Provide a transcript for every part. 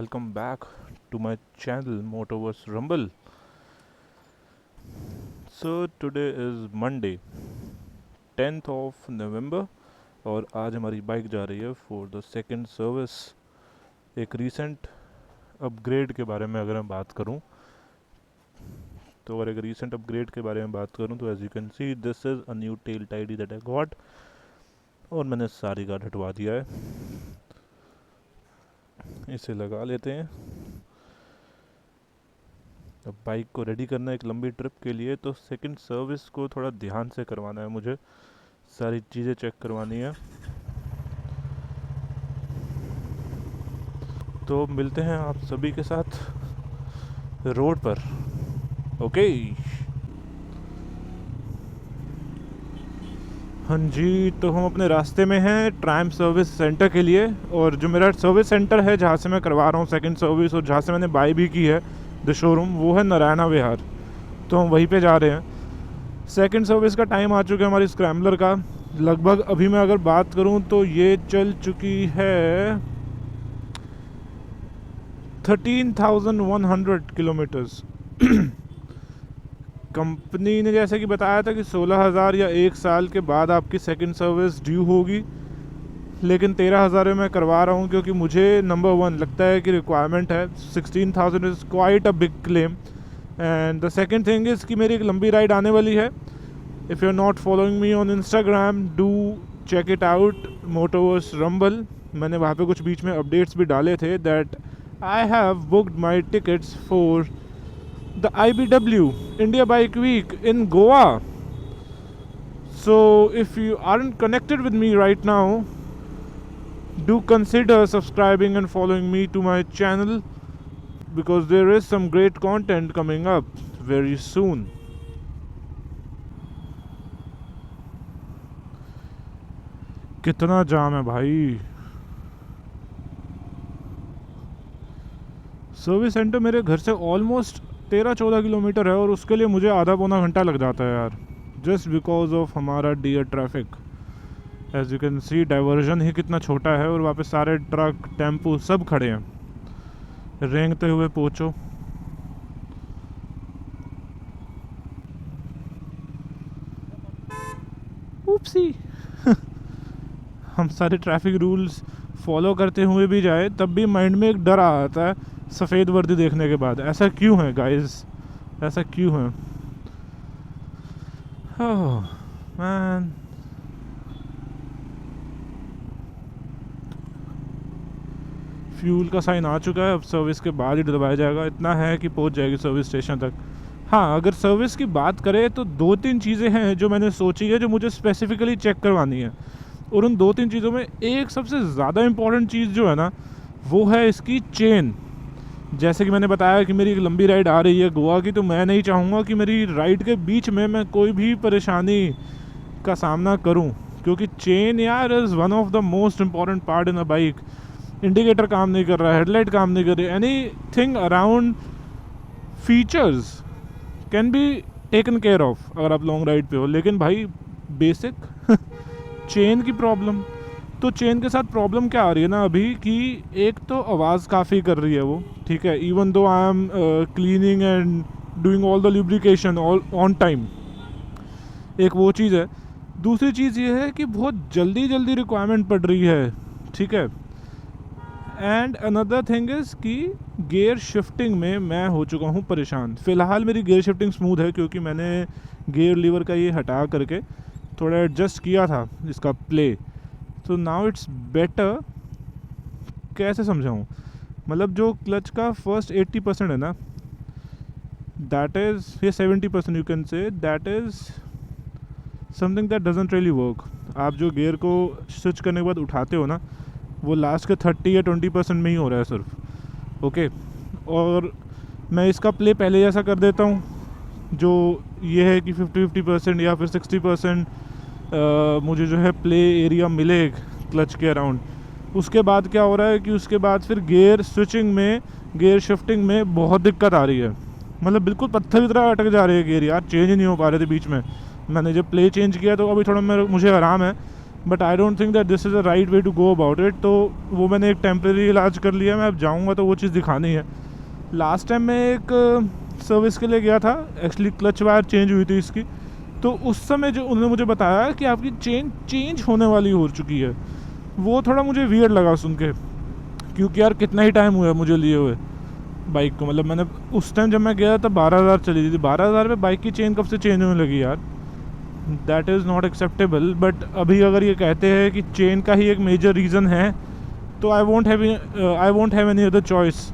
welcome back to my channel Motoverse Rumble. So today is Monday 10th of November और आज हमारी bike जा रही है फॉर द सेकंड सर्विस। एक रीसेंट अपग्रेड के बारे में अगर मैं बात करूं तो as you can see this is a new tail tidy that I got और मैंने सारी गार्ड हटवा दिया है। इसे लगा लेते हैं। अब बाइक को रेडी करना एक लंबी ट्रिप के लिए, तो सेकंड सर्विस को थोड़ा ध्यान से करवाना है, मुझे सारी चीज़ें चेक करवानी है। तो मिलते हैं आप सभी के साथ रोड पर। ओके हाँ जी, तो हम अपने रास्ते में हैं ट्रायम्फ सर्विस सेंटर के लिए, और जो मेरा सर्विस सेंटर है जहाँ से मैं करवा रहा हूँ सेकंड सर्विस और जहाँ से मैंने बाई भी की है द शोरूम, वो है नारायणा विहार। तो हम वहीं पे जा रहे हैं। सेकंड सर्विस का टाइम आ चुका है हमारी स्क्रैम्बलर का। लगभग अभी मैं अगर बात करूँ तो ये चल चुकी है 13,100 किलोमीटर्स। कंपनी ने जैसे कि बताया था कि 16,000 या एक साल के बाद आपकी सेकंड सर्विस ड्यू होगी, लेकिन 13,000 में मैं करवा रहा हूँ क्योंकि मुझे नंबर वन लगता है कि रिक्वायरमेंट है। 16,000 is quite a big claim. And the second thing is कि मेरी एक लंबी राइड आने वाली है। If you are not following me on Instagram, do check it out, Motoverse Rumble. मैंने वहाँ पे कुछ बीच में अपडेट्स भी डाले थे that I have booked my tickets for the IBW India Bike Week in Goa. So if you aren't connected with me right now, do consider subscribing and following me to my channel because there is some great content coming up very soon. कितना जाम है भाई। Service centre मेरे घर से almost 13-14 kilometre है और उसके लिए मुझे आधा पौना घंटा लग जाता है यार, जस्ट बिकॉज ऑफ हमारा dear traffic. As you can see diversion ही कितना छोटा है और वहाँ पे सारे ट्रक टेम्पो सब खड़े हैं रेंगते हुए पहुँचो। उपसी हम सारे ट्रैफिक रूल्स फॉलो करते हुए भी जाए तब भी माइंड में एक डर आ आता है सफ़ेद वर्दी देखने के बाद। ऐसा क्यों है गाइस, ऐसा क्यों है? ओह मैन, फ्यूल का साइन आ चुका है। अब सर्विस के बाद ही दबाया जाएगा। इतना है कि पहुंच जाएगी सर्विस स्टेशन तक। हाँ, अगर सर्विस की बात करें तो 2-3 चीज़ें हैं जो मैंने सोची है जो मुझे स्पेसिफिकली चेक करवानी है, और उन 2-3 चीज़ों में एक सबसे ज़्यादा इम्पॉर्टेंट चीज़ जो है ना वो है इसकी चेन। जैसे कि मैंने बताया कि मेरी एक लंबी राइड आ रही है गोवा की, तो मैं नहीं चाहूँगा कि मेरी राइड के बीच में मैं कोई भी परेशानी का सामना करूँ, क्योंकि चेन यार is one of the most important part in a bike. Indicator काम नहीं कर रहा है, हेडलाइट काम नहीं कर रही, any thing around features can be taken care of अगर आप लॉन्ग राइड पे हो। लेकिन भाई बेसिक चेन की प्रॉब्लम, तो चेन के साथ प्रॉब्लम क्या आ रही है ना अभी कि एक तो आवाज़ काफ़ी कर रही है वो, ठीक है, even though I am cleaning and doing all the lubrication all on time, एक वो चीज़ है। दूसरी चीज़ ये है कि बहुत जल्दी जल्दी रिक्वायरमेंट पड़ रही है, ठीक है। एंड अनदर थिंग इज़ कि गियर शिफ्टिंग में मैं हो चुका हूँ परेशान। फ़िलहाल मेरी गियर शिफ्टिंग स्मूथ है क्योंकि मैंने गियर लीवर का ये हटा करके थोड़ा एडजस्ट किया था इसका प्ले, तो नाउ इट्स बेटर। कैसे समझाऊँ, मतलब जो क्लच का फर्स्ट 80% है ना, दैट इज़ ये 70% you can say that is something that doesn't really work. आप जो गियर को स्विच करने के बाद उठाते हो ना, वो लास्ट के 30 या 20% में ही हो रहा है सिर्फ। ओके, और मैं इसका प्ले पहले जैसा कर देता हूँ जो ये है कि 50-50% या फिर 60% मुझे जो है प्ले एरिया मिले क्लच के अराउंड। उसके बाद क्या हो रहा है कि उसके बाद फिर गियर स्विचिंग में, गियर शिफ्टिंग में बहुत दिक्कत आ रही है। मतलब बिल्कुल पत्थर की तरह अटक जा रहे हैं गियर यार, चेंज ही नहीं हो पा रहे थे बीच में। मैंने जब प्ले चेंज किया तो अभी थोड़ा मुझे आराम है, but I don't think that this is a right way to go about it. तो वो मैंने एक टेम्प्रेरी इलाज कर लिया, मैं अब जाऊँगा तो वो चीज़ दिखानी है। लास्ट टाइम मैं एक सर्विस के लिए गया था, एक्चुअली क्लच वायर चेंज हुई थी इसकी, तो उस समय जो उन्होंने मुझे बताया कि आपकी चेन चेंज होने वाली हो चुकी है, वो थोड़ा मुझे वियर्ड लगा सुन के, क्योंकि यार कितना ही टाइम हुआ है मुझे लिए हुए बाइक को। मतलब मैंने उस टाइम जब मैं गया तब 12,000 चली थी, 12,000 पे बाइक की चेन कब से चेंज होने लगी यार। That is not acceptable. But अभी अगर ये कहते हैं कि चेन का ही एक मेजर रीज़न है, तो I won't have any other choice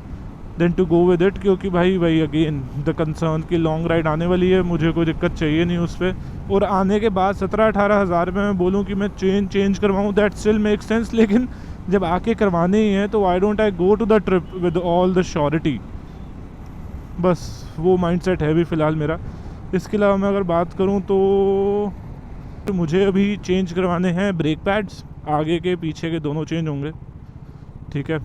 than to go with it, क्योंकि भाई अगेन द कंसर्न की लॉन्ग राइड आने वाली है, मुझे कोई दिक्कत चाहिए नहीं उस पर। और आने के बाद 17-18 हज़ार में मैं बोलूँ कि मैं चेन चेंज करवाऊँ, दैट स्टिल मेक सेंस। लेकिन जब आके करवाने ही हैं तो I go to the trip with all the surety. बस वो माइंडसेट है अभी फ़िलहाल मेरा। इसके अलावा मैं अगर बात करूँ तो मुझे अभी चेंज करवाने हैं ब्रेक पैड्स, आगे के पीछे के दोनों चेंज होंगे, ठीक है।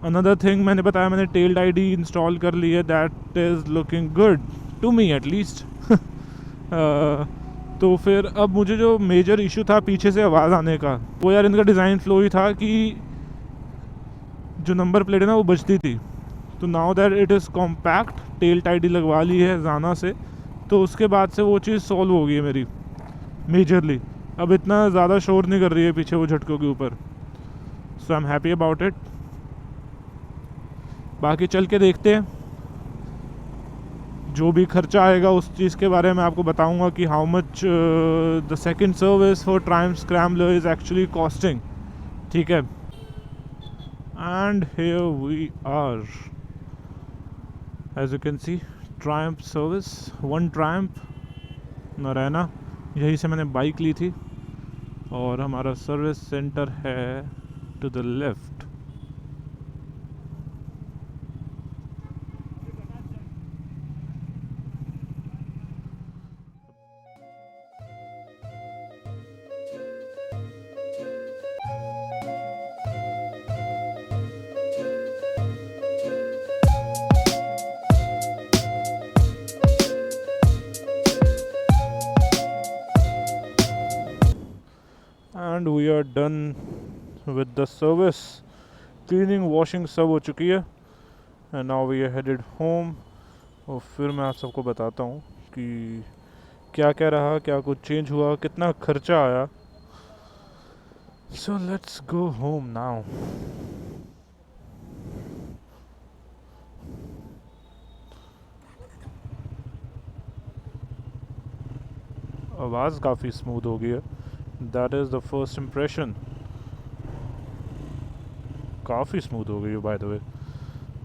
अनदर थिंग, मैंने बताया मैंने टेल्ड आईडी इंस्टॉल कर ली है, that is looking good to me at least. तो फिर अब मुझे जो मेजर इशू था पीछे से आवाज़ आने का, वो यार इनका डिज़ाइन फ्लो ही था कि जो नंबर प्लेट है ना वो बजती थी। तो now that it is compact, tailed ID लगवा ली है जाना से, तो उसके बाद से वो चीज़ सॉल्व हो गई है मेरी मेजरली। अब इतना ज़्यादा शोर नहीं कर रही है पीछे वो झटकों के ऊपर। So I am happy about it. बाकी चल के देखते हैं, जो भी खर्चा आएगा उस चीज़ के बारे में आपको बताऊंगा कि how much the second service for Triumph Scrambler is actually costing, ठीक है। And here we are, as you can see, Triumph service, one Triumph Narayana, यहीं से मैंने बाइक ली थी। और हमारा सर्विस सेंटर है to the left. And we are done with the service. Cleaning washing सब हो चुकी है and now we are headed home. और फिर मैं आप सबको बताता हूँ कि क्या क्या रहा, क्या कुछ चेंज हुआ, कितना खर्चा आया। So let's go home now. आवाज़ काफ़ी स्मूथ हो गई है, that is the first impression. काफ़ी स्मूथ हो गई है by the way.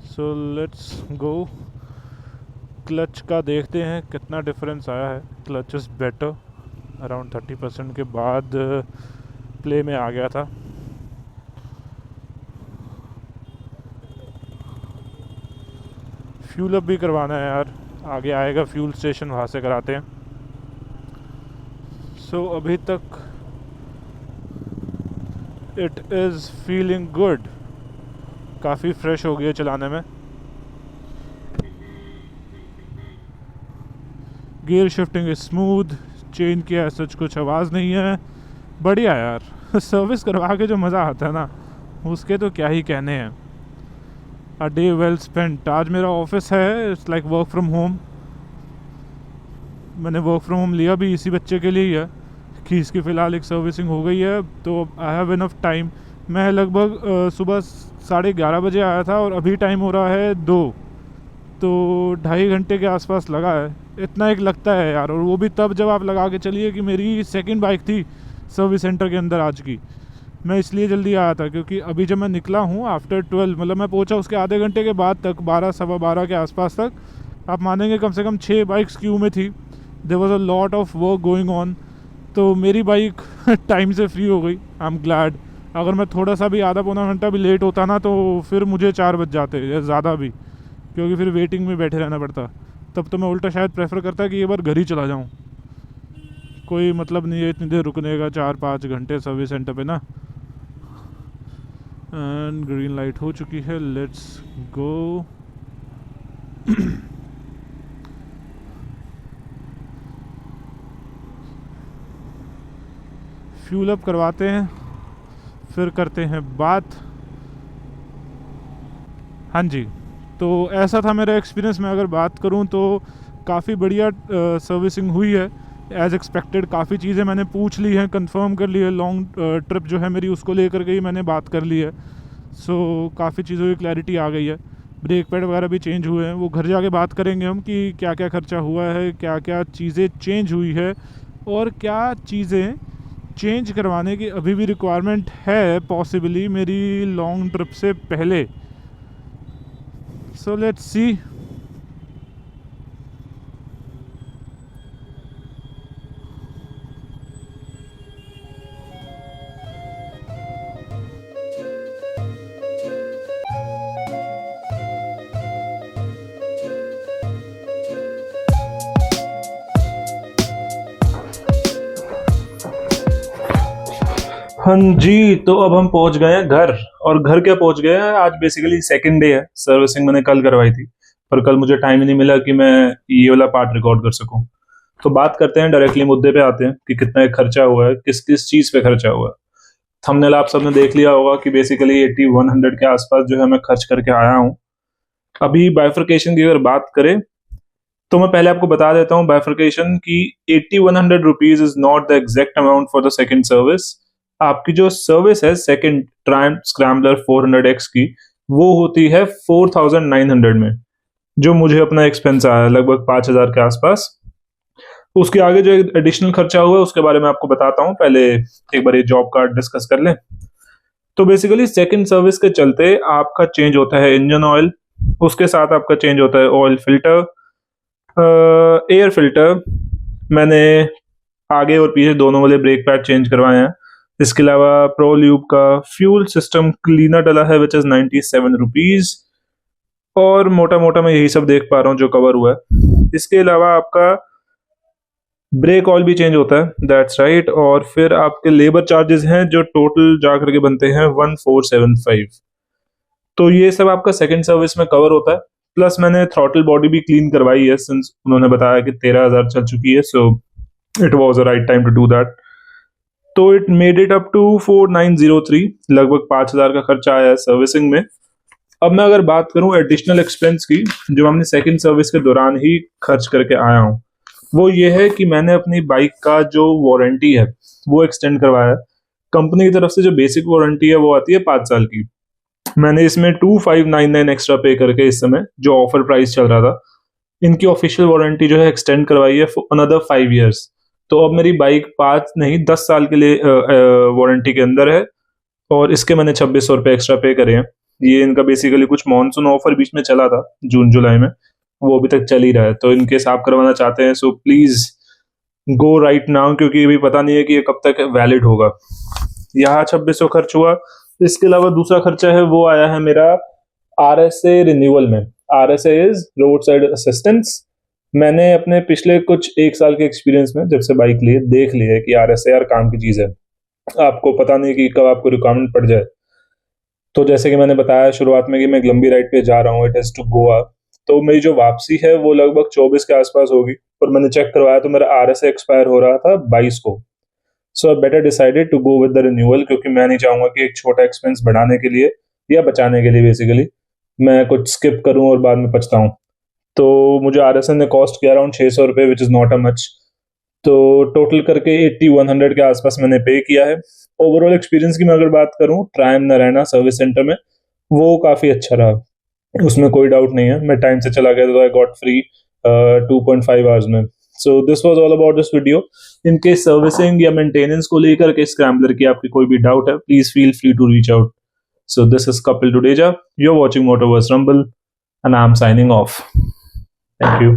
So let's go. Clutch का देखते हैं कितना डिफरेंस आया है। क्लच इज़ बेटर, अराउंड 30% के बाद प्ले में आ गया था। फ्यूल अप भी करवाना है यार, आगे आएगा फ्यूल स्टेशन, वहाँ से कराते हैं। सो अभी तक इट इज़ फीलिंग गुड, काफ़ी फ्रेश हो गई है चलाने में। Gear shifting is smooth, chain की सच कुछ आवाज़ नहीं है, बढ़िया यार। सर्विस करवा के जो मज़ा आता है ना, उसके तो क्या ही कहने हैं। A day well spent. आज मेरा ऑफिस है, it's like work from home. मैंने वर्क फ्रॉम होम लिया भी इसी बच्चे के लिए ही है कि इसकी फ़िलहाल एक सर्विसिंग हो गई है, तो आई हैव इनफ टाइम। मैं लगभग सुबह 11:30 बजे आया था और अभी टाइम हो रहा है 2, तो 2.5 घंटे के आसपास लगा है। इतना एक लगता है यार, और वो भी तब जब आप लगा के चलिए कि मेरी सेकंड बाइक थी सर्विस सेंटर के अंदर आज की। मैं इसलिए जल्दी आया था क्योंकि अभी जब मैं निकला हूँ आफ्टर 12, मतलब मैं पहुँचा उसके आधे घंटे के बाद तक, 12 सवा 12 के आसपास तक, आप मानेंगे कम से कम 6 बाइक्स क्यू में थी। There was a lot of work going on. तो मेरी बाइक टाइम से फ्री हो गई, आई एम ग्लैड। अगर मैं थोड़ा सा भी आधा पौना घंटा भी लेट होता ना, तो फिर मुझे 4 बज जाते या ज़्यादा भी, क्योंकि फिर वेटिंग में बैठे रहना पड़ता। तब तो मैं उल्टा शायद प्रेफर करता कि ये बार घर ही चला जाऊँ, कोई मतलब नहीं है इतनी देर रुकने का, 4-5 घंटे सर्विस सेंटर पे ना। एंड ग्रीन लाइट हो चुकी है, लेट्स गो। फ्यूल अप करवाते हैं, फिर करते हैं बात। हाँ जी, तो ऐसा था मेरा एक्सपीरियंस। मैं अगर बात करूँ तो काफ़ी बढ़िया सर्विसिंग हुई है एज़ एक्सपेक्टेड। काफ़ी चीज़ें मैंने पूछ ली हैं, कंफर्म कर ली है। लॉन्ग ट्रिप जो है मेरी, उसको लेकर के ही मैंने बात कर ली है। सो काफ़ी चीज़ों की क्लैरिटी आ गई है। ब्रेक पैड वगैरह भी चेंज हुए हैं, वो घर जाके बात करेंगे हम कि क्या क्या खर्चा हुआ है, क्या क्या चीज़ें चेंज हुई है और क्या चीज़ें चेंज करवाने की अभी भी रिक्वायरमेंट है पॉसिबली मेरी लॉन्ग ट्रिप से पहले। So let's see. हाँ जी, तो अब हम पहुंच गए हैं घर। और घर क्या पहुंच गए हैं, आज बेसिकली सेकंड डे है। सर्विसिंग मैंने कल करवाई थी, पर कल मुझे टाइम ही नहीं मिला कि मैं ये वाला पार्ट रिकॉर्ड कर सकूं। तो बात करते हैं, डायरेक्टली मुद्दे पे आते हैं कि कितना खर्चा हुआ है, किस किस चीज पे खर्चा हुआ है। थंबनेल आप सबने देख लिया होगा कि बेसिकली 80-100 के आसपास जो है मैं खर्च करके आया हूँ। अभी बाइफर्केशन की अगर बात करें तो मैं पहले आपको बता देता हूँ बाइफर्केशन की 80-100 rupees is not the exact amount for the second service. आपकी जो सर्विस है सेकंड ट्रायम्फ स्क्रैम्बलर 400X की, वो होती है 4900 में, जो मुझे अपना एक्सपेंस आया लगभग 5000 के आसपास। उसके आगे जो एडिशनल खर्चा हुआ है उसके बारे में आपको बताता हूँ। पहले एक बार ये जॉब कार्ड डिस्कस कर लें। तो बेसिकली सेकंड सर्विस के चलते आपका चेंज होता है इंजन ऑयल, उसके साथ आपका चेंज होता है ऑयल फिल्टर, एयर फिल्टर। मैंने आगे और पीछे दोनों वाले ब्रेक पैड चेंज करवाए हैं। इसके अलावा प्रो ल्यूब का फ्यूल सिस्टम क्लीनर डला है विच इज 97 रुपीज। और मोटा मोटा मैं यही सब देख पा रहा हूँ जो कवर हुआ है। इसके अलावा आपका ब्रेक ऑयल भी चेंज होता है, दैट्स राइट। और फिर आपके लेबर चार्जेस हैं जो टोटल जा करके बनते हैं 1475। तो ये सब आपका सेकंड सर्विस में कवर होता है। प्लस मैंने थ्रॉटल बॉडी भी क्लीन करवाई है, सिंस उन्होंने बताया कि 13,000 चल चुकी है, so it was a right time to do that. तो it made it up to 4903, लगभग 5000 का खर्चा आया है सर्विसिंग में। अब मैं अगर बात करूं एडिशनल एक्सपेंस की, जो हमने सेकंड सर्विस के दौरान ही खर्च करके आया हूं, वो ये है कि मैंने अपनी बाइक का जो वारंटी है वो एक्सटेंड करवाया है। कंपनी की तरफ से जो बेसिक वारंटी है वो आती है 5 साल की। मैंने इसमें 2599 एक्स्ट्रा पे करके, इस समय जो ऑफर प्राइस चल रहा था, इनकी ऑफिशियल वारंटी जो है एक्सटेंड करवाई है फॉर अनदर 5 इयर्स। तो अब मेरी बाइक 5 नहीं 10 साल के लिए वारंटी के अंदर है। और इसके मैंने 2600 रुपये एक्स्ट्रा पे करे हैं। ये इनका बेसिकली कुछ मानसून ऑफर बीच में चला था जून जुलाई में, वो अभी तक चल ही रहा है। तो इनकेस आप करवाना चाहते हैं so please go right now, क्योंकि अभी पता नहीं है कि ये कब तक वैलिड होगा। यहाँ 2600 खर्च हुआ। इसके अलावा दूसरा खर्चा है वो आया है मेरा RSA रिन्यूअल में। RSA is road side assistance. मैंने अपने पिछले कुछ 1 साल के एक्सपीरियंस में, जब से बाइक लिए, देख लिया है कि RSA यार काम की चीज है। आपको पता नहीं कि कब आपको रिक्वायरमेंट पड़ जाए। तो जैसे कि मैंने बताया शुरुआत में कि मैं एक लंबी राइड पे जा रहा हूँ, इट इज टू गोवा। तो मेरी जो वापसी है वो लगभग 24 के आसपास होगी। और मैंने चेक करवाया तो मेरा RSA एक्सपायर हो रहा था 22 को। So I better decided to go with the renewal, क्योंकि मैं नहीं चाहूंगा कि एक छोटा एक्सपेंस बढ़ाने के लिए या बचाने के लिए बेसिकली मैं कुछ स्किप करूं और बाद में पछताऊं। तो मुझे RSA ने कॉस्ट किया अराउंड 600 रुपये, which is not a much. तो टोटल करके 80-100 के आसपास मैंने पे किया है। ओवरऑल एक्सपीरियंस की मैं अगर बात करूं ट्रायम नारायणा सर्विस सेंटर में, वो काफी अच्छा रहा, उसमें कोई डाउट नहीं है। मैं टाइम से चला गया तो आई गॉट फ्री 2.5 आवर्स में। So this was all about this video. In case servicing या मेंटेनेंस को लेकर के स्क्रैम्बलर की आपकी कोई भी डाउट है, please feel free to reach out. So this is Kapil Tuteja, you are watching Motoverse rumble, and I am signing off. Thank you.